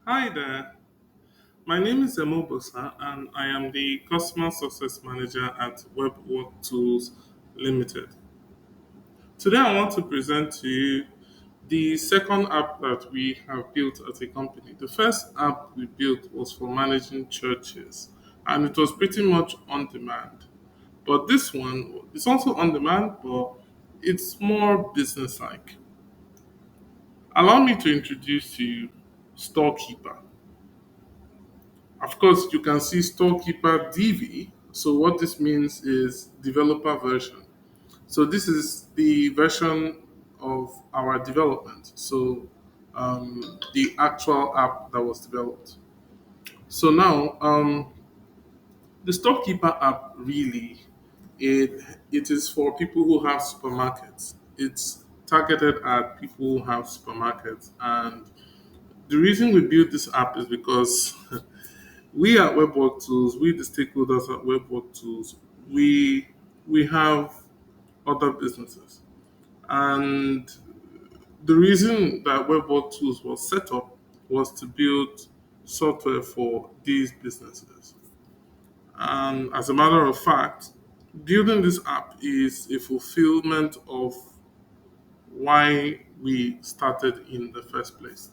Hi there. My name is Emo Bosa and I am the Customer Success Manager at WebWork Tools Limited. Today I want to present to you the second app that we have built as a company. The first app we built was for managing churches and it was pretty much on demand. But this one is also on demand, but it's more business like. Allow me to introduce to you Storekeeper. Of course, you can see Storekeeper DV. So what this means is developer version. So this is the version of our development. So the actual app that was developed. So now the Storekeeper app really it is for people who have supermarkets. It's targeted at people who have supermarkets, and the reason we built this app is because we at WebWork Tools, we the stakeholders at WebWork Tools, we we have other businesses, and the reason that WebWork Tools was set up was to build software for these businesses. And as a matter of fact, building this app is a fulfillment of why we started in the first place.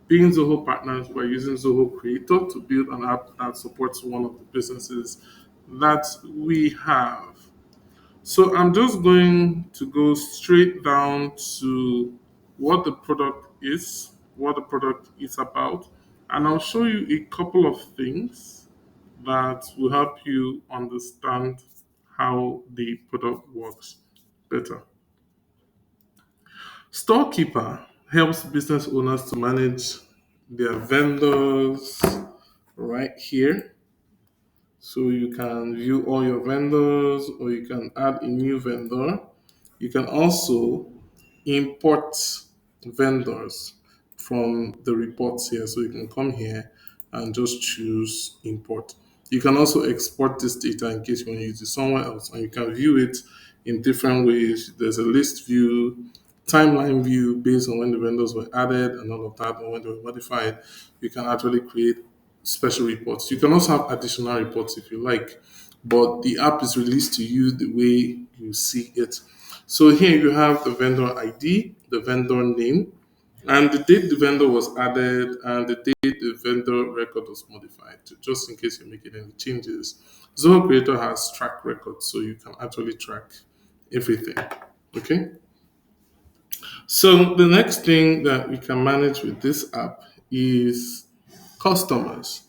Being Zoho partners, we're using Zoho Creator to build an app that supports one of the businesses that we have. So I'm just going to go straight down to what the product is about, and I'll show you a couple of things that will help you understand how the product works better. Storekeeper helps business owners to manage their vendors right here. So you can view all your vendors or you can add a new vendor. You can also import vendors from the reports here. So you can come here and just choose import. You can also export this data in case you want to use it somewhere else, and you can view it in different ways. There's a list view, timeline view based on when the vendors were added and all of that, or when they were modified. You can actually create special reports. You can also have additional reports if you like, but the app is released to you the way you see it. So here you have the vendor ID, the vendor name, and the date the vendor was added, and the date the vendor record was modified, just in case you're making any changes. Zoho Creator has track records, so you can actually track everything. Okay. So the next thing that we can manage with this app is customers.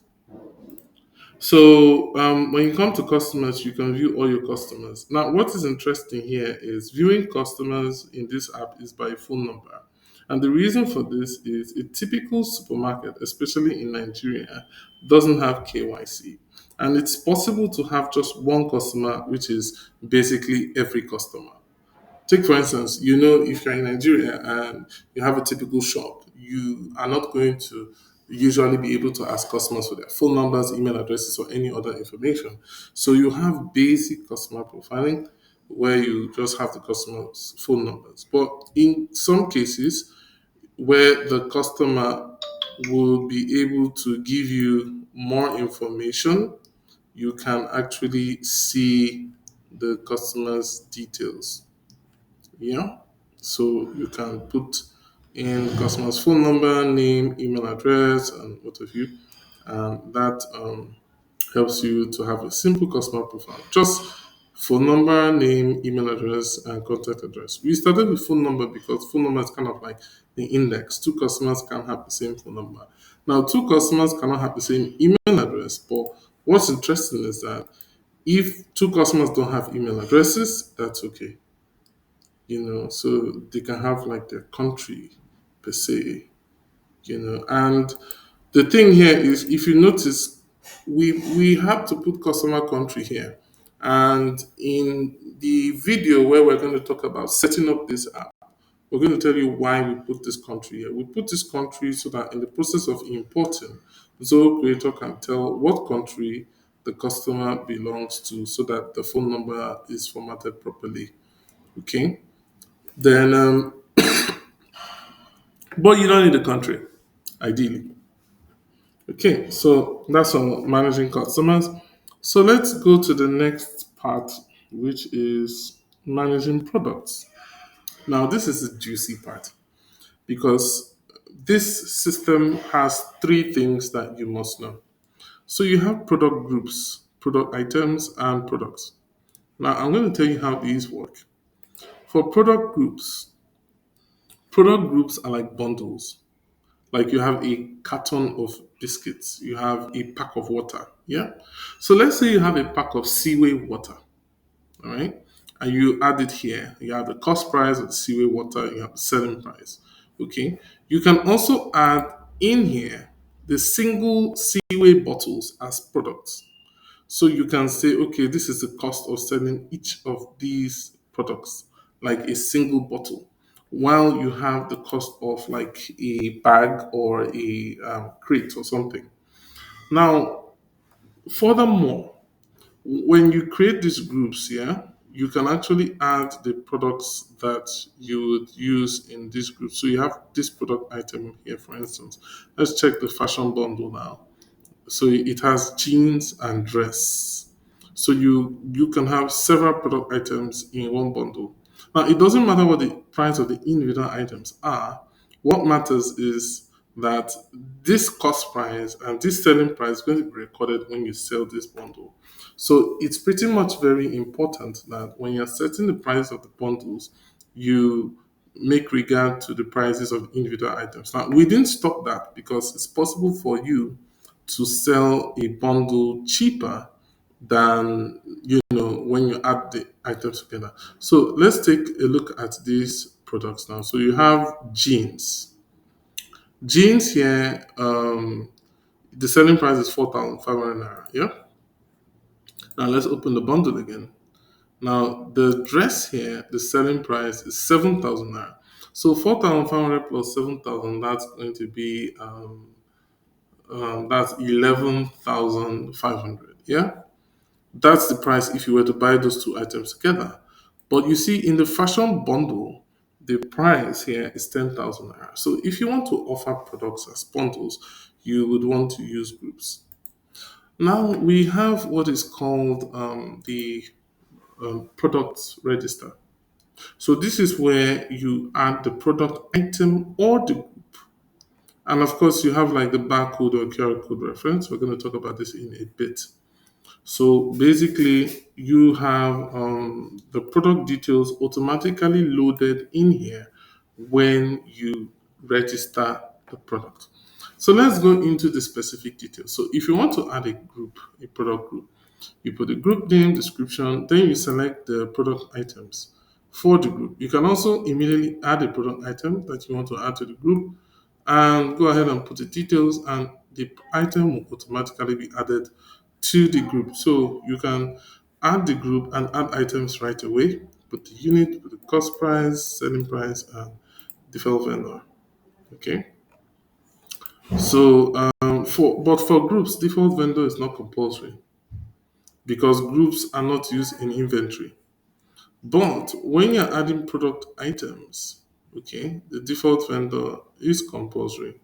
So when you come to customers, you can view all your customers. Now, what is interesting here is viewing customers in this app is by phone number. And the reason for this is a typical supermarket, especially in Nigeria, doesn't have KYC. And it's possible to have just one customer, which is basically every customer. Take for instance, if you're in Nigeria and you have a typical shop, you are not going to usually be able to ask customers for their phone numbers, email addresses, or any other information. So you have basic customer profiling where you just have the customer's phone numbers. But in some cases where the customer will be able to give you more information, you can actually see the customer's details. Yeah. So you can put in customer's phone number, name, email address, and what have you. And that helps you to have a simple customer profile. Just phone number, name, email address, and contact address. We started with phone number because phone number is kind of like the index. Two customers can have the same phone number. Now, two customers cannot have the same email address, but what's interesting is that if two customers don't have email addresses, that's okay, so they can have like their country per se, and the thing here is, if you notice, we have to put customer country here, and in the video where we're going to talk about setting up this app, we're going to tell you why we put this country here. We put this country so that in the process of importing, Zoho Creator can tell what country the customer belongs to so that the phone number is formatted properly. Okay. Then, but you don't need the country, ideally. Okay, so that's on managing customers. So let's go to the next part, which is managing products. Now, this is the juicy part because this system has three things that you must know. So you have product groups, product items, and products. Now, I'm going to tell you how these work. For product groups are like bundles. Like you have a carton of biscuits, you have a pack of water. Yeah. So let's say you have a pack of seaway water, all right? And you add it here. You have the cost price of the seaway water, you have the selling price. Okay. You can also add in here the single seaway bottles as products. So you can say, okay, this is the cost of selling each of these products, like a single bottle, while you have the cost of like a bag or a crate or something. Now, furthermore, when you create these groups, yeah, you can actually add the products that you would use in this group. So you have this product item here, for instance. Let's check the fashion bundle now. So it has jeans and dress. So you can have several product items in one bundle. Now it doesn't matter what the price of the individual items are. What matters is that this cost price and this selling price is going to be recorded when you sell this bundle. So it's pretty much very important that when you're setting the price of the bundles, you make regard to the prices of individual items. Now we didn't stop that because it's possible for you to sell a bundle cheaper than when you add the items together. So let's take a look at these products now. So you have jeans. Jeans here, the selling price is 4,500 naira. Yeah. Now let's open the bundle again. Now the dress here, the selling price is 7,000 naira. So 4,500 plus 7,000, that's going to be that's 11,500. Yeah. That's the price if you were to buy those two items together. But you see, in the fashion bundle, the price here is 10,000 naira. So if you want to offer products as bundles, you would want to use groups. Now we have what is called the product register. So this is where you add the product item or the group. And of course, you have like the barcode or QR code reference. We're going to talk about this in a bit. So basically, you have the product details automatically loaded in here when you register the product. So let's go into the specific details. So if you want to add a group, a product group, you put the group name, description, then you select the product items for the group. You can also immediately add a product item that you want to add to the group and go ahead and put the details, and the item will automatically be added to the group. So you can add the group and add items right away. Put the unit, put the cost price, selling price, and default vendor. Okay. So for groups, default vendor is not compulsory because groups are not used in inventory. But when you're adding product items, okay, the default vendor is compulsory.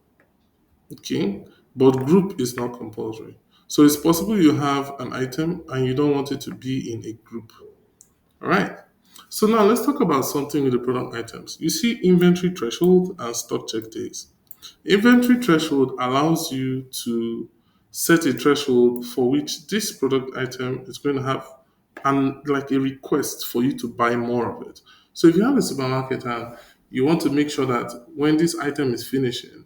Okay, but group is not compulsory. So it's possible you have an item and you don't want it to be in a group. All right. So now let's talk about something with the product items. You see inventory threshold and stock check days. Inventory threshold allows you to set a threshold for which this product item is going to have and like a request for you to buy more of it. So if you have a supermarket and you want to make sure that when this item is finishing,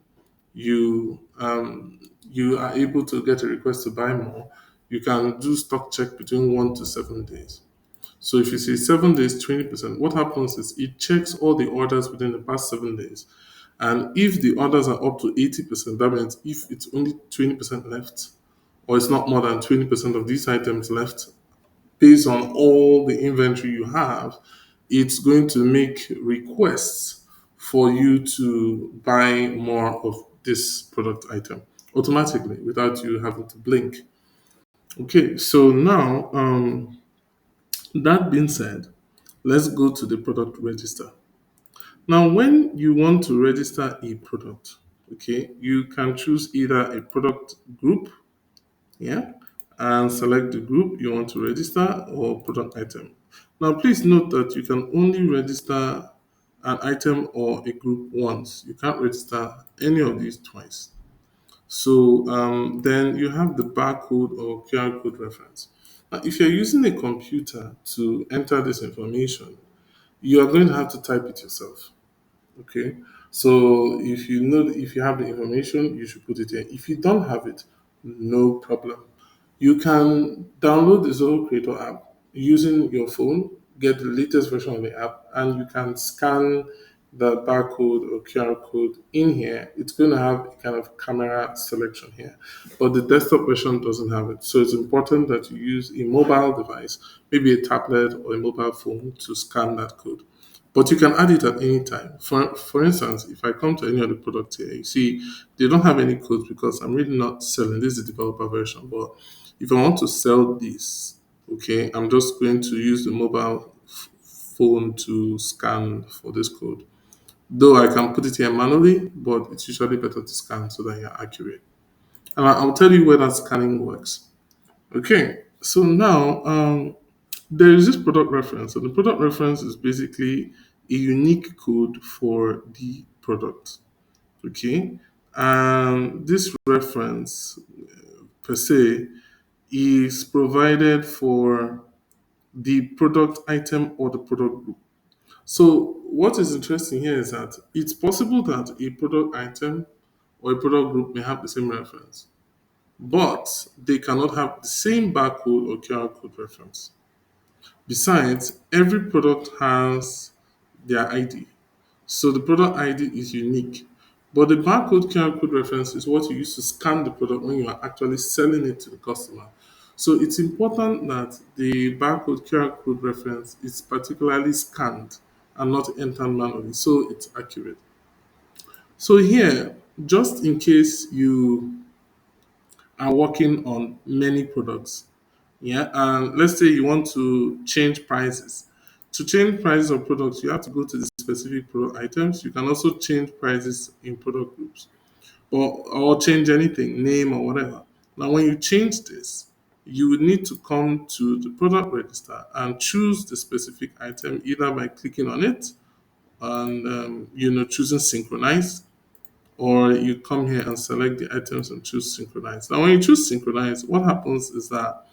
you are able to get a request to buy more, you can do stock check between 1 to 7 days. So if you say 7 days, 20%, what happens is it checks all the orders within the past 7 days. And if the orders are up to 80%, that means if it's only 20% left, or it's not more than 20% of these items left, based on all the inventory you have, it's going to make requests for you to buy more of this product item automatically without you having to blink. Okay, so now that being said, let's go to the product register. Now, when you want to register a product, Okay, you can choose either a product group, yeah, and select the group you want to register or product item. Now, please note that you can only register an item or a group once. You can't register any of these twice. So then you have the barcode or QR code reference. Now, if you're using a computer to enter this information, you are going to have to type it yourself. Okay. So if you have the information, you should put it in. If you don't have it, no problem. You can download the Zoro Creator app using your phone, get the latest version of the app, and you can scan the barcode or QR code in here. It's going to have a kind of camera selection here, but the desktop version doesn't have it. So it's important that you use a mobile device, maybe a tablet or a mobile phone, to scan that code. But you can add it at any time. For instance, if I come to any of the products here, you see they don't have any codes because I'm really not selling. This is the developer version. But if I want to sell this, okay, I'm just going to use the mobile phone to scan for this code. Though I can put it here manually, but it's usually better to scan so that you're accurate. And I'll tell you where that scanning works. Okay, so now there is this product reference. And the product reference is basically a unique code for the product. Okay, and this reference per se is provided for the product item or the product group. So, what is interesting here is that it's possible that a product item or a product group may have the same reference, but they cannot have the same barcode or QR code reference. Besides, every product has their ID. So the product ID is unique. But the barcode QR code reference is what you use to scan the product when you are actually selling it to the customer. So it's important that the barcode QR code reference is particularly scanned and not entered manually so it's accurate. So here, just in case you are working on many products, yeah, and let's say you want to change prices. To change prices of products, you have to go to the specific product items. You can also change prices in product groups or change anything, name or whatever. Now, when you change this, you would need to come to the product register and choose the specific item either by clicking on it and choosing synchronize, or you come here and select the items and choose synchronize. Now, when you choose synchronize, what happens is that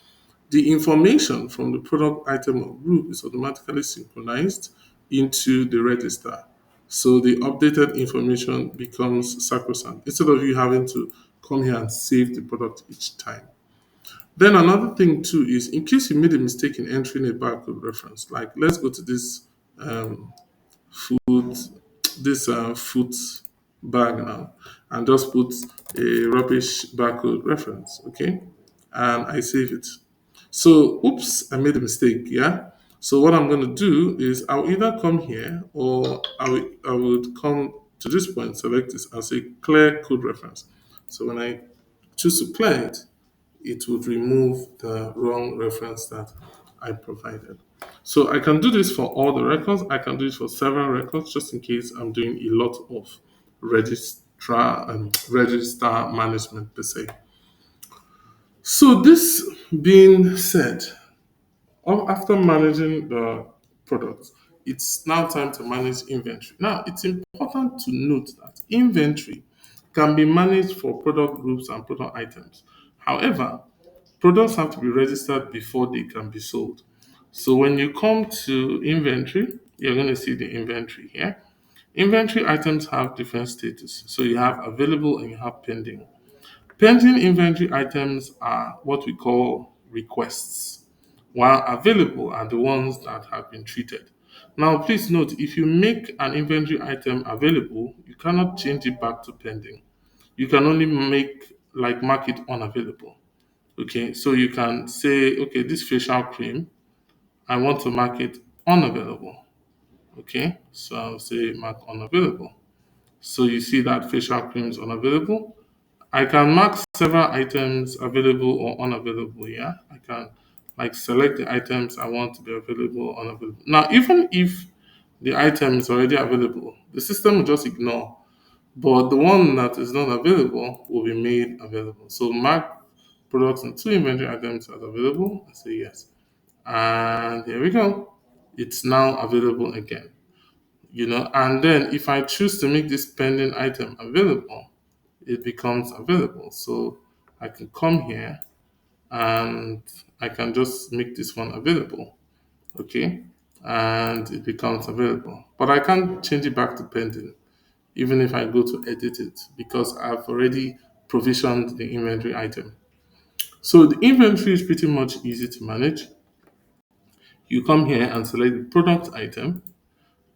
the information from the product item or group is automatically synchronized into the register. So the updated information becomes sacrosanct instead of you having to come here and save the product each time. Then another thing too is in case you made a mistake in entering a barcode reference, like let's go to this um, food food bag now and just put a rubbish barcode reference, okay, and I save it. So oops, I made a mistake, yeah. So what I'm going to do is I'll either come here or I would come to this point, select this and say clear code reference. So when I choose to clear it, it would remove the wrong reference that I provided. So I can do this for all the records. I can do it for several records just in case I'm doing a lot of register management per se. So this being said, after managing the products, it's now time to manage inventory. Now, it's important to note that inventory can be managed for product groups and product items. However, products have to be registered before they can be sold. So when you come to inventory, you're going to see the inventory here. Inventory items have different status. So you have available and you have pending. Pending inventory items are what we call requests, while available are the ones that have been treated. Now, please note if you make an inventory item available, you cannot change it back to pending. You can only mark it unavailable. Okay, so you can say, okay, this facial cream, I want to mark it unavailable. Okay, so I'll say mark unavailable. So you see that facial cream is unavailable. I can mark several items available or unavailable. Yeah, I can select the items I want to be available or unavailable. Now, even if the item is already available, the system will just ignore but the one that is not available will be made available. So mark products and two inventory items as available. I say yes. And here we go. It's now available again. And then if I choose to make this pending item available, it becomes available. So I can come here and I can just make this one available. Okay. And it becomes available. But I can't change it back to pending, even if I go to edit it, because I've already provisioned the inventory item. So the inventory is pretty much easy to manage. You come here and select the product item.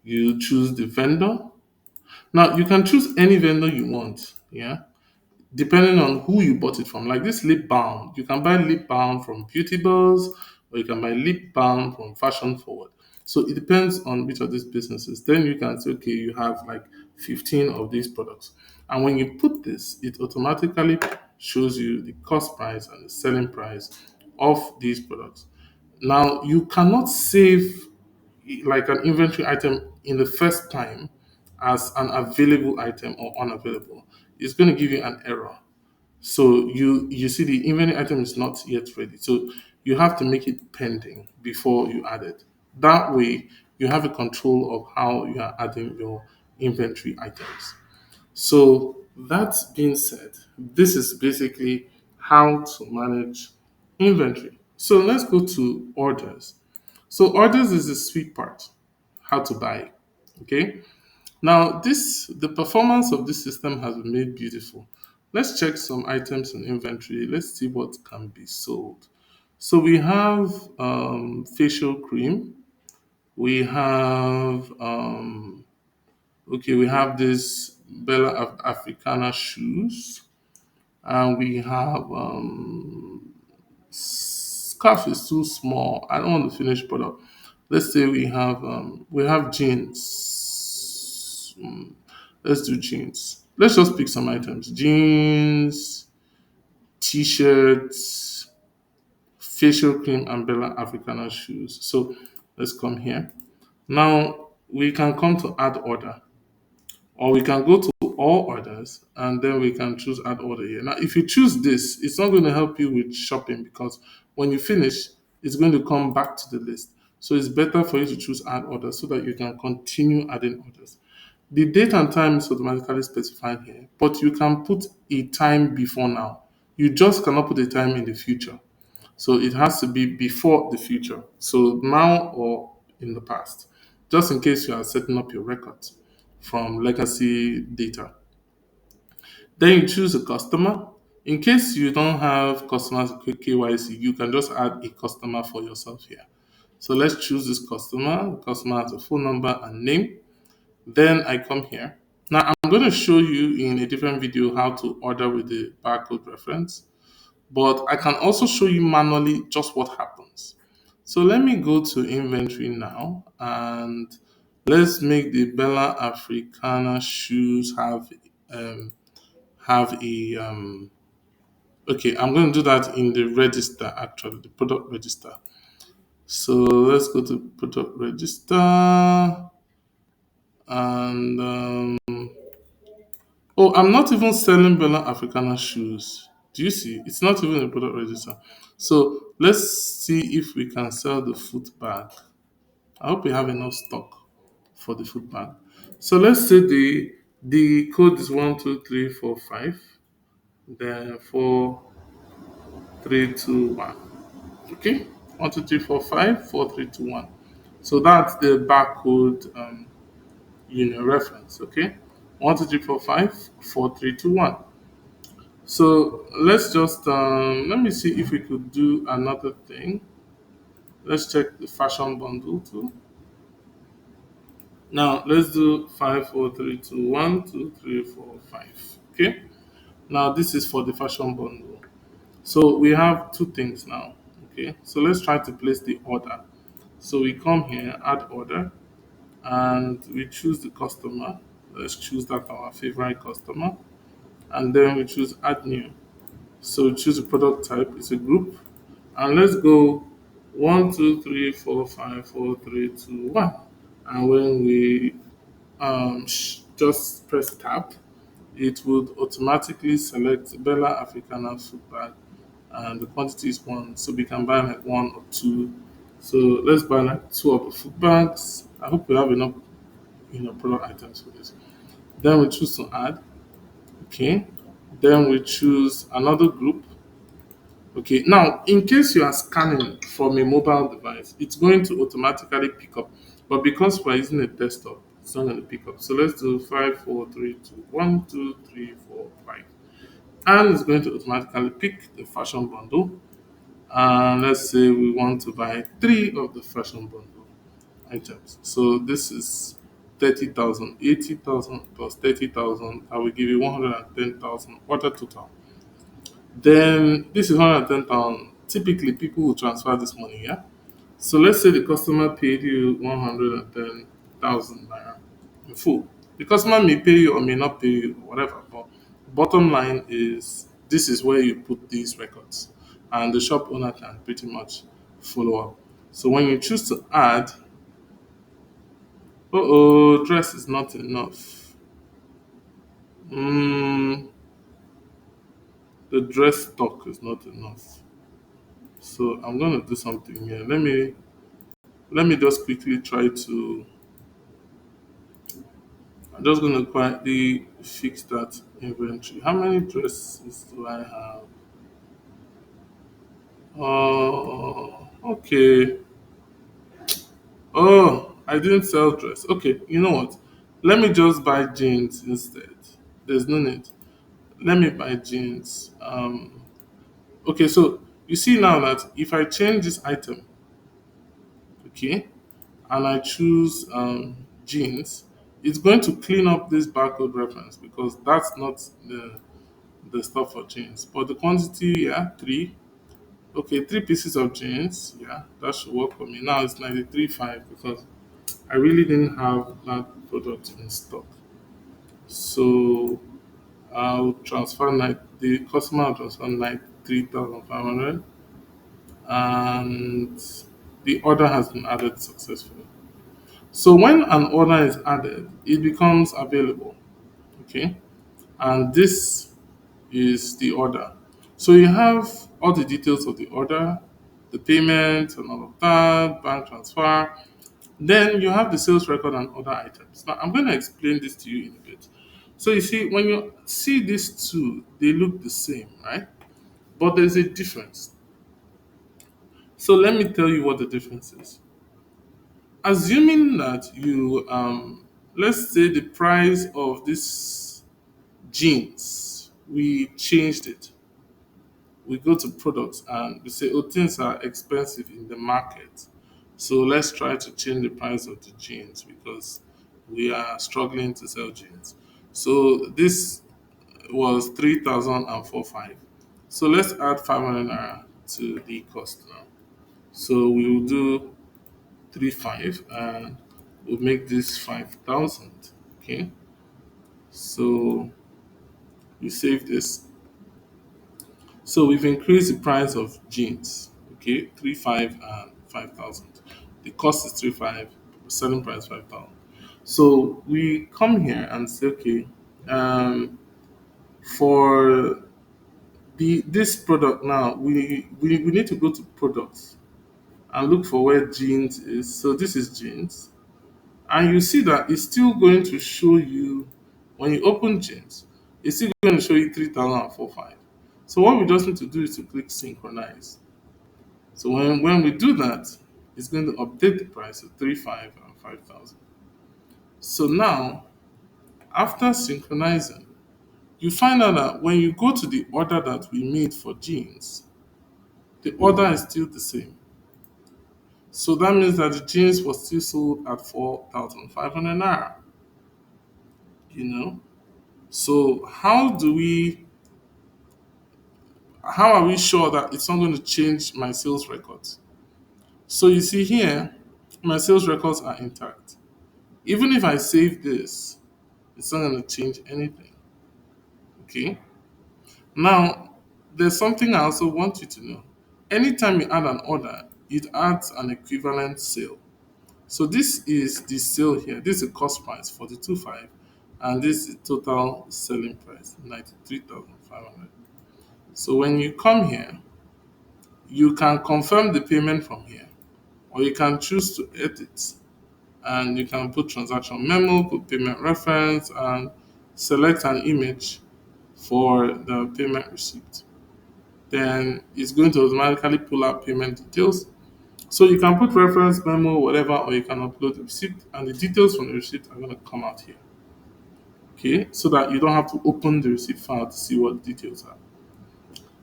You choose the vendor. Now you can choose any vendor you want. Yeah. Depending on who you bought it from. Like this lip balm, you can buy lip balm from Beauty Buzz or you can buy lip balm from Fashion Forward. So it depends on which of these businesses. Then you can say, okay, you have like 15 of these products. And when you put this, it automatically shows you the cost price and the selling price of these products. Now, you cannot save like an inventory item in the first time as an available item or unavailable. It's going to give you an error. So you see the inventory item is not yet ready. So you have to make it pending before you add it. That way you have a control of how you are adding your inventory items. So that being said, this is basically how to manage inventory. So let's go to orders. So orders is the sweet part, how to buy. Okay. Now the performance of this system has been made beautiful. Let's check some items in inventory. Let's see what can be sold. So we have facial cream. We have we have this Bella Africana shoes, and we have scarf is too small. I don't want the finished product. Let's say we have jeans. Let's do jeans. Let's just pick some items: jeans, t-shirts, facial cream, and Bella Africana shoes. So let's come here. Now we can come to add order, or we can go to all orders and then we can choose add order here. Now, if you choose this, it's not going to help you with shopping because when you finish, it's going to come back to the list. So it's better for you to choose add order so that you can continue adding orders. The date and time is automatically specified here, but you can put a time before now. You just cannot put a time in the future. So it has to be before the future. So now or in the past, just in case you are setting up your records from legacy data. Then you choose a customer. In case you don't have customers with KYC, you can just add a customer for yourself here. So let's choose this customer. The customer has a phone number and name. Then I come here. Now I'm going to show you in a different video how to order with the barcode reference, but I can also show you manually just what happens. So let me go to inventory now and let's make the Bella Africana shoes um, have a okay, I'm going to do that in the register, actually the product register. So let's go to product register and oh, I'm not even selling Bella Africana shoes. Do you see? It's not even a product register. So let's see if we can sell the foot bag. I hope we have enough stock for the foot bag. So let's say the code is 12345, then 4321. Okay, 12345 4321. So that's the barcode reference. Okay, 12345 4321. So let's just let me see if we could do another thing. Let's check the fashion bundle too. Now let's do 5 4 3 2 1 2 3 4 5. Okay. Now this is for the fashion bundle. So we have two things now. Okay. So let's try to place the order. So we come here, add order, and we choose the customer. Let's choose that our favorite customer, and then we choose add new. So choose a product type, it's a group. And let's go 1 2 3 4 5 4 3 2 1. And when we just press tab, it would automatically select Bella Africana food bag, and the quantity is one. So we can buy like one or two. So let's buy like two of the food bags. I hope we have enough, product items for this. Then we choose to add. Okay. Then we choose another group. Okay, now in case you are scanning from a mobile device, it's going to automatically pick up. But because we're using a desktop, it's not going to pick up. So let's do 5, 4, 3, 2, 1, 2, 3, 4, 5. And it's going to automatically pick the fashion bundle. And let's say we want to buy three of the fashion bundle items. So this is 30,000, 80,000 plus 30,000. I will give you 110,000 order total. Then this is 110,000. Typically, people will transfer this money, yeah? So let's say the customer paid you 110,000 naira in full. The customer may pay you or may not pay you, whatever. But bottom line is this is where you put these records, and the shop owner can pretty much follow up. So when you choose to add, dress is not enough. Mm, the dress stock is not enough. So I'm gonna do something here. Let me just quickly try to. I'm just gonna quietly fix that inventory. How many dresses do I have? Oh, okay. Oh, I didn't sell dress. Okay, you know what? Let me just buy jeans instead. There's no need. Let me buy jeans. Okay, so you see now that if I change this item, okay, and I choose jeans, it's going to clean up this barcode reference because that's not the stuff for jeans. But the quantity, yeah, three. Okay, three pieces of jeans, yeah, that should work for me. Now it's 93.5 because I really didn't have that product in stock. So I'll transfer the customer will transfer 93,500, and the order has been added successfully. So when an order is added, it becomes available. Okay. And this is the order. So you have all the details of the order, the payment and all of that, bank transfer. Then you have the sales record and other items. Now I'm going to explain this to you in a bit. So you see, when you see these two, they look the same, right? But there's a difference. So let me tell you what the difference is. Assuming that let's say the price of this jeans, we changed it. We go to products and we say, oh, things are expensive in the market. So let's try to change the price of the jeans because we are struggling to sell jeans. So this was 3,045. So let's add 500 naira to the cost now. So we will do 3,500 and we'll make this 5,000. Okay. So we save this. So we've increased the price of jeans. Okay, 3,500 and 5,000. The cost is 3,500, selling price 5,000. So we come here and say, okay, for this product now, we need to go to products and look for where jeans is. So this is jeans. And you see that it's still going to show you when you open jeans, it's still going to show you 3,045. So what we just need to do is to click synchronize. So when we do that, it's going to update the price to 3,500 and 5,000. So now, after synchronizing, you find out that when you go to the order that we made for jeans, the order is still the same. So that means that the jeans was still sold at 4,500 naira. You know. So how are we sure that it's not going to change my sales records? So you see here, my sales records are intact. Even if I save this, it's not going to change anything. Okay. Now, there's something I also want you to know. Anytime you add an order, it adds an equivalent sale. So this is the sale here. This is the cost price for the 2,500. and this is total selling price 93,500. So when you come here, you can confirm the payment from here, or you can choose to edit, and you can put transaction memo, put payment reference, and select an image for the payment receipt. Then it's going to automatically pull out payment details. So you can put reference memo, whatever, or you can upload the receipt, and the details from the receipt are going to come out here. Okay, so that you don't have to open the receipt file to see what the details are.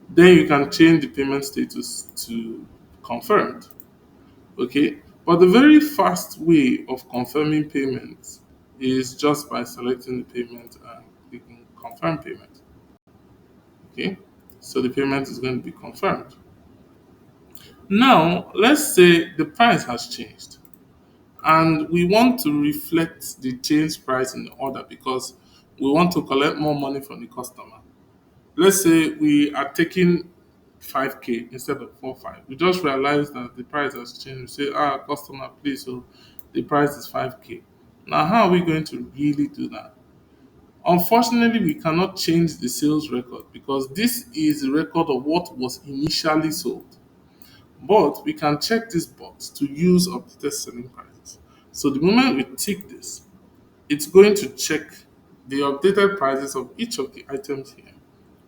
Then you can change the payment status to confirmed. Okay, but the very fast way of confirming payment is just by selecting the payment and clicking confirm payment. Okay, so the payment is going to be confirmed. Now, let's say the price has changed and we want to reflect the changed price in the order because we want to collect more money from the customer. Let's say we are taking 5k instead of 4.5. We just realized that the price has changed. We say, customer, please, so the price is 5k. Now, how are we going to really do that? Unfortunately, we cannot change the sales record because this is a record of what was initially sold. But we can check this box to use updated selling prices. So the moment we tick this, it's going to check the updated prices of each of the items here,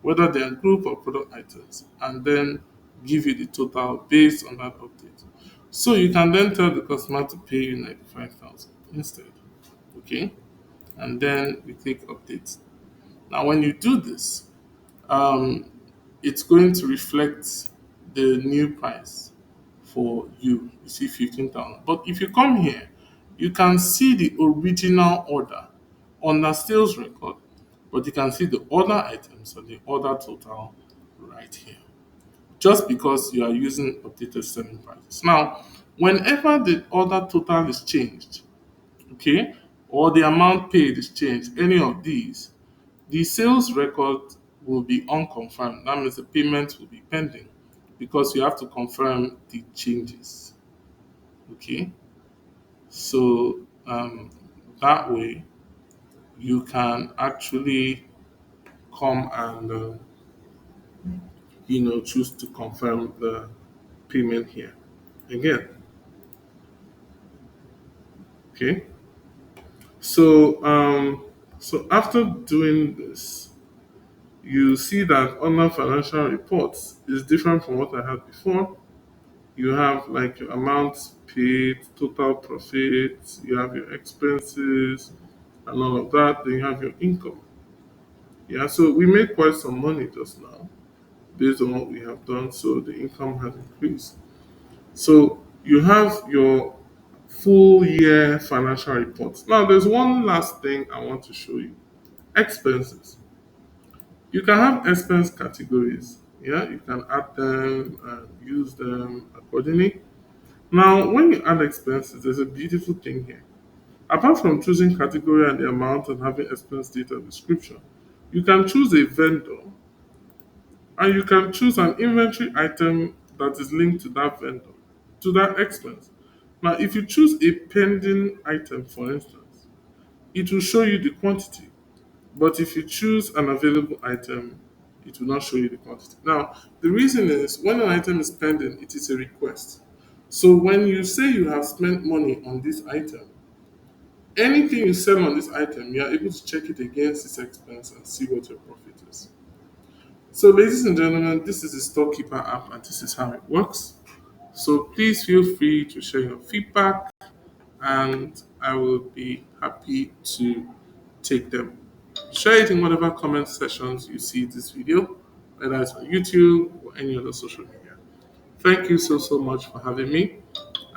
whether they are group or product items, and then give you the total based on that update. So you can then tell the customer to pay you 95,000 instead. Okay? And then we click update. Now, when you do this, um, it's going to reflect the new price for you. You see 15,000. But if you come here, you can see the original order on the sales record, but you can see the order items and the order total right here. Just because you are using updated selling prices. Now, whenever the order total is changed, okay, or the amount paid is changed, any of these, the sales record will be unconfirmed. That means the payment will be pending because you have to confirm the changes. Okay, so that way you can actually come and choose to confirm the payment here again. Okay, so after doing this, you see that online financial reports is different from what I had before. You have like your amounts paid, total profit, you have your expenses, and all of that. Then you have your income. Yeah, so we made quite some money just now based on what we have done. So the income has increased. So you have your full year financial reports. Now, there's one last thing I want to show you: expenses. You can have expense categories. Yeah, you can add them and use them accordingly. Now, when you add expenses, there's a beautiful thing here. Apart from choosing category and the amount and having expense data description, you can choose a vendor and you can choose an inventory item that is linked to that vendor, to that expense. Now, if you choose a pending item, for instance, it will show you the quantity. But if you choose an available item, it will not show you the quantity. Now, the reason is when an item is pending, it is a request. So when you say you have spent money on this item, anything you sell on this item, you are able to check it against this expense and see what your profit is. So, ladies and gentlemen, this is the Storekeeper app and this is how it works. So, please feel free to share your feedback and I will be happy to take them. Share it in whatever comment sections you see this video, whether it's on YouTube or any other social media. Thank you so much for having me.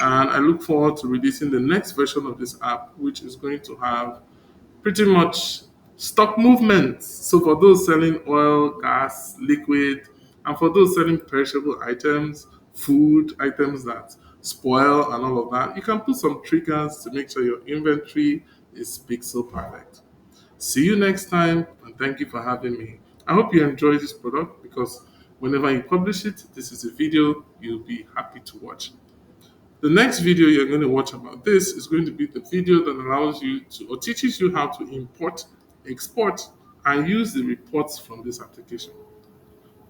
And I look forward to releasing the next version of this app, which is going to have pretty much stock movements. So for those selling oil, gas, liquid, and for those selling perishable items, food items that spoil and all of that, you can put some triggers to make sure your inventory is pixel perfect. See you next time, and thank you for having me. I hope you enjoy this product because whenever you publish it, this is a video you'll be happy to watch. The next video you're going to watch about this is going to be the video that allows you to or teaches you how to import export, and use the reports from this application.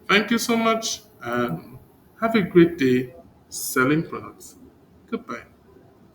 Thank you so much, and have a great day selling products. Goodbye.